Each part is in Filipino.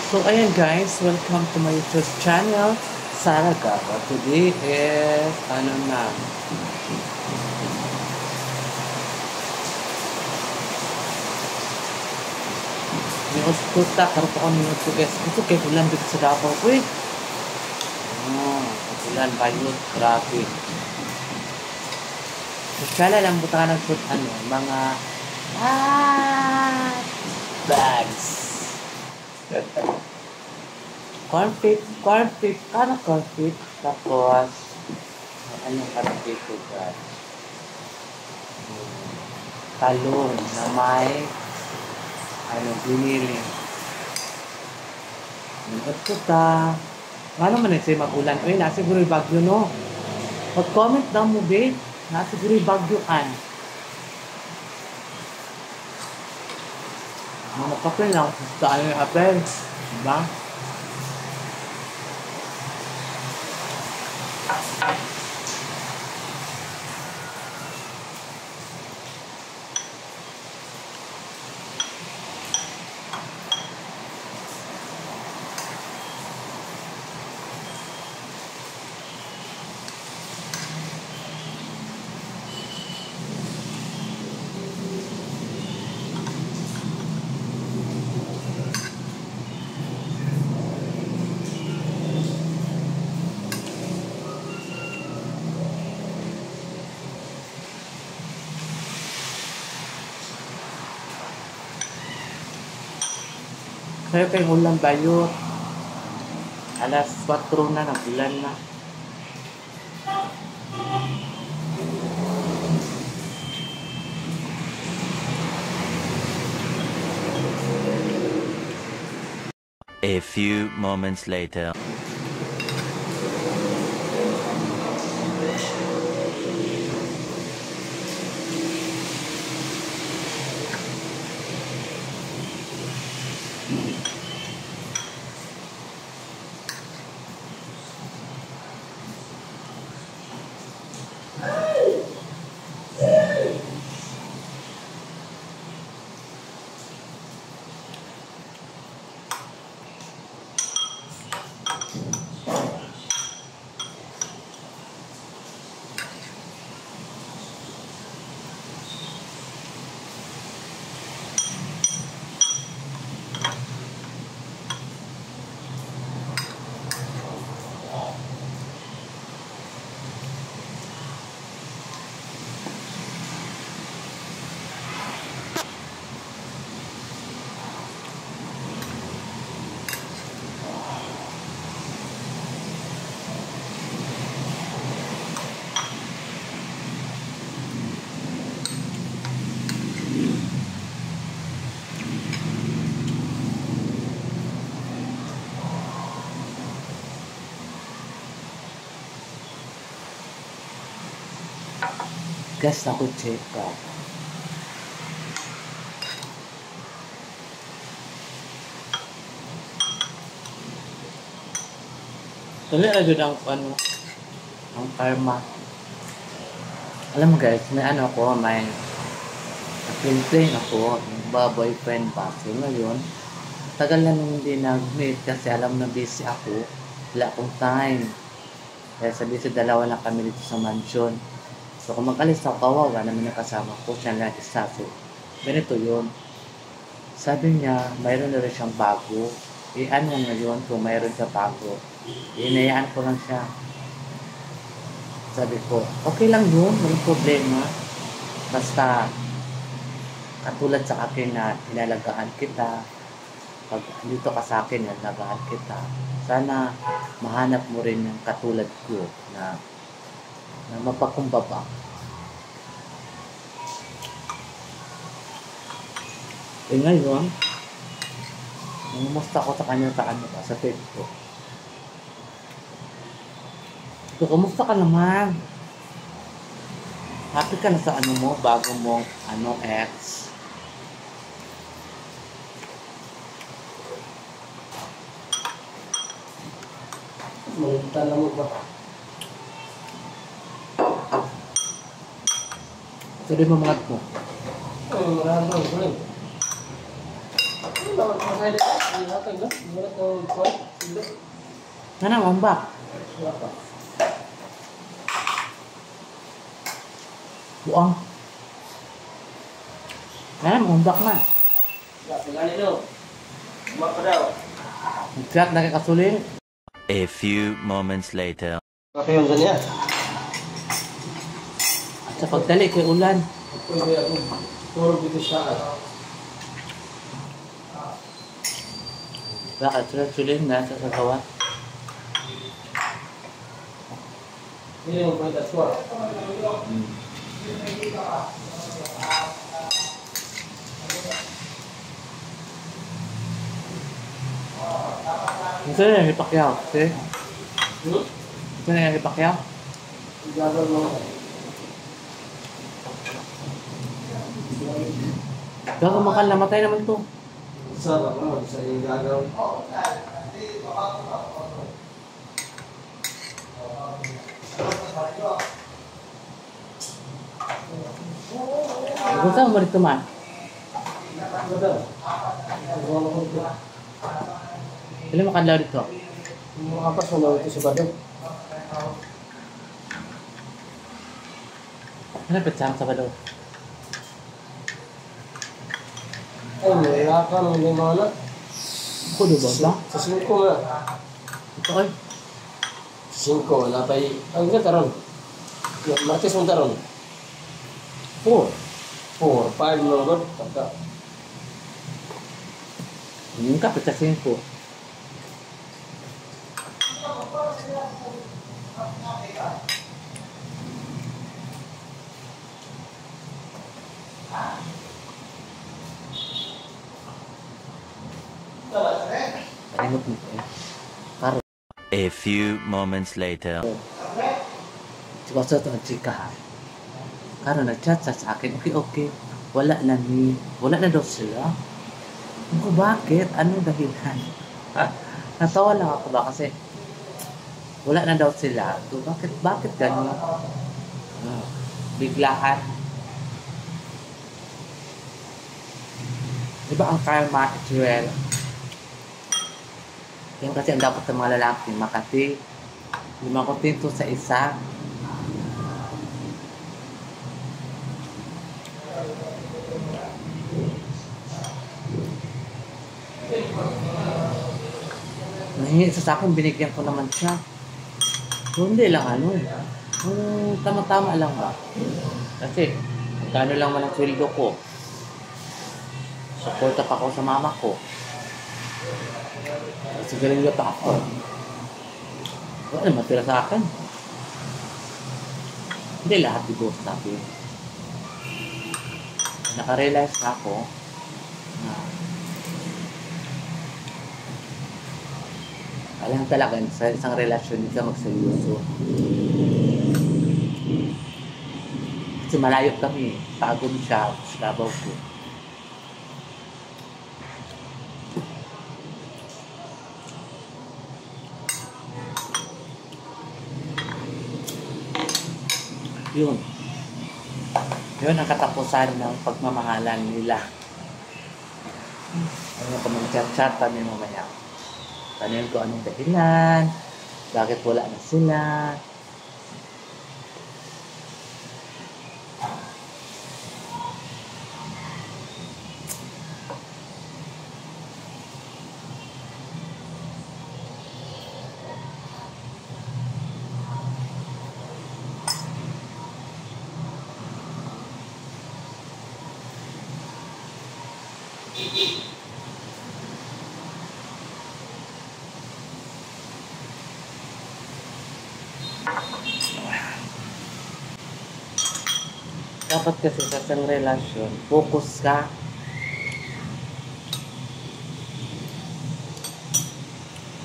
So, ayan guys, welcome to my YouTube channel, Sarah Gaba. Today is, news tuta, karoon ko news to guys. Ito kay ulan dito sa Davao ko eh. Ulan bayot, grabe. So, kala lang buta ng food, mga, bags. Cornflake, cornflake, tapos, anong cornflake ko guys? Talong na may, binili. Ito ta. Ano man nagsay mag-ulan? Uy, nasiguro yung bagyo, no? Mag-comment daw mo, babe. Nasiguro yung bagyo kan. Mga papel lang. Saan yung apel? Diba? Kaya kayong ulan bayot. Alas 4 na, nag-ulan na. A few moments later. Gas na ko check ka. Dali na dyan ang karma. Alam mo guys, may plain ako, boyfriend pa. So ngayon, tagal na nung hindi nag-meet kasi alam na busy ako. Wala akong time. Kaya sabi sa dalawa lang kami dito sa mansion. So kung mag-alis ako, kawawa naman yung kasama ko, siya lang isa. So, ganito yun. Sabi niya, mayroon na rin siyang bago. Ano ngayon kung mayroon siya bago? Hinayaan ko lang siya. Sabi ko, okay lang yun, walang problema. Basta, katulad sa akin na inalagaan kita, pag dito ka sa akin, inalagaan kita, sana mahanap mo rin yung katulad ko na mapakumbaba. Ngayon, namumusta ko sa kanya sa Facebook. So, kumusta ka naman? Happy ka na sa bago mong ex? Malita lang mo ba? Sorry mamangat mo. Marami ko rin. Ano ba? Ay, hatag na. Wala ito, kwan. Sila. Nana, umbak. Wala pa. Buang. Nana, umbak na. Wala, pagani daw. Umak pa daw. Nagkat na kasuling. A few moments later. Kapayon sa niya. At sa pagdali kay ulan. Pwede ako. Puro dito sa Bakit sulit-sulit na sa sagawa? Hindi mo pwede aswa. Gusto na yung ipakyaw. Okay? Gusto na yung ipakyaw? Gagawin mo. Gago makal, namatay naman to. Sarap mo. Sa yung gagawin. Gusto mo rito man? Gagawin. Gagawin mo ito. Ilan mo kadlaw dito? Makapas mo na ito sa badong. Ano petsam sa balo? Ay, wala ka nung hindi mga anak. Kudo ba ba? Sa 5 nga. Ito ay. 5, wala pa ang ka taron. Martes mo taron. 4. 4, 5 mo god. Pagka. Yung ka petsam 5. Palimot mo eh. Karo. A few moments later. Diba sa ito ang chika ha? Karo nag-chat sa akin. Okay. Wala na daw sila. Ako, bakit? Ano dahilan? Natawa lang ako ba kasi wala na daw sila. So, bakit gano'n? Biglaan. Diba ang karma, Joel? Yan kasi ang dapat ng mga lalaki, makati. Lima kontento sa isa. Nahingi sa akin, binigyan ko naman siya. So, hindi lang ano. Tama-tama lang ba? Kasi, magkano lang man ang sweldo ko. Suporta pa ako sa mama ko. Sigaling pa ako. Wala matira sa akin. Hindi lahat di ko sabi. Nakarealize na ako na alam talaga sa isang relasyon hindi ka magseryoso. Kasi malayo kami. Pagod siya. Labaw ko. Yun. Yun ang katapusan ng pagmamahalan nila. Ano ka mag-chat-chat kami mamaya. Tanungin ko anong dahilan, bakit wala na sila. Dapat kasi sa isang relasyon, focus ka.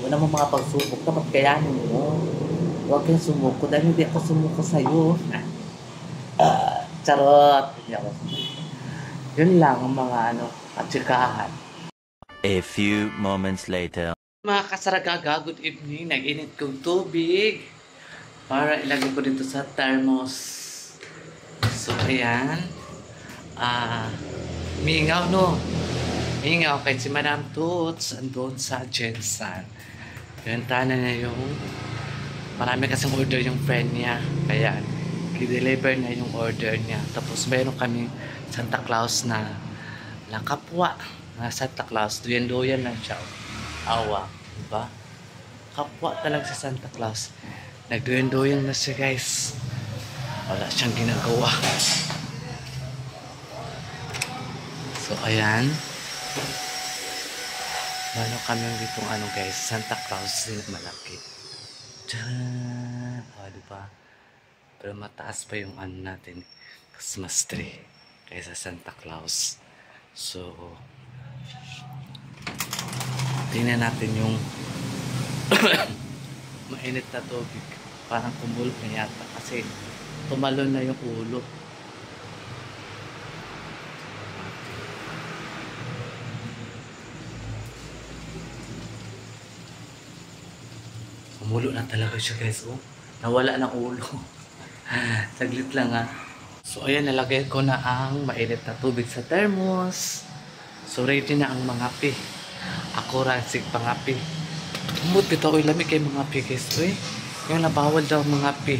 Wala mo mga pagsubok, dapat kayanin mo. Huwag kang sumuko dahil hindi ako sumuko sa'yo. Charot! Hindi ako sumuko. Yun lang ang mga katsikahan. A few moments later. Mga kasaragaga, good evening. Nag-init kong tubig para ilagay ko dito sa thermos. So, ayan. Mingaw, no? Ayun nga, okay, si Madam Toots andun sa Jensen. Pinuntahan na niya yung marami kasing order yung friend niya. Kaya, i-deliver na yung order niya. Tapos, meron kami Santa Claus na kapwa na Santa Claus. Duyan-duyan lang siya. Awa. Diba? Kapwa talaga sa Santa Claus. Nagduyan-duyan na siya, guys. Wala siyang ginagawa. So, ayan. Meron kami ditong guys, Santa Claus malaki. Tcharan! O, diba? Pero mataas pa yung natin, Christmas tree, kaysa Santa Claus. So, tingnan natin yung mainit na tubig. Parang kumulog na yata kasi tumalon na yung ulo. Kumulo na talaga siya, guys. Oh, nawala ng ulo. Saglit lang So, ayan, nalagay ko na ang mainit na tubig sa thermos. So, ready na ang mga pi. Ako rasig pangapi. Tumot dito, lamig kay mga pi, guys. Yung nabawal daw mga pi.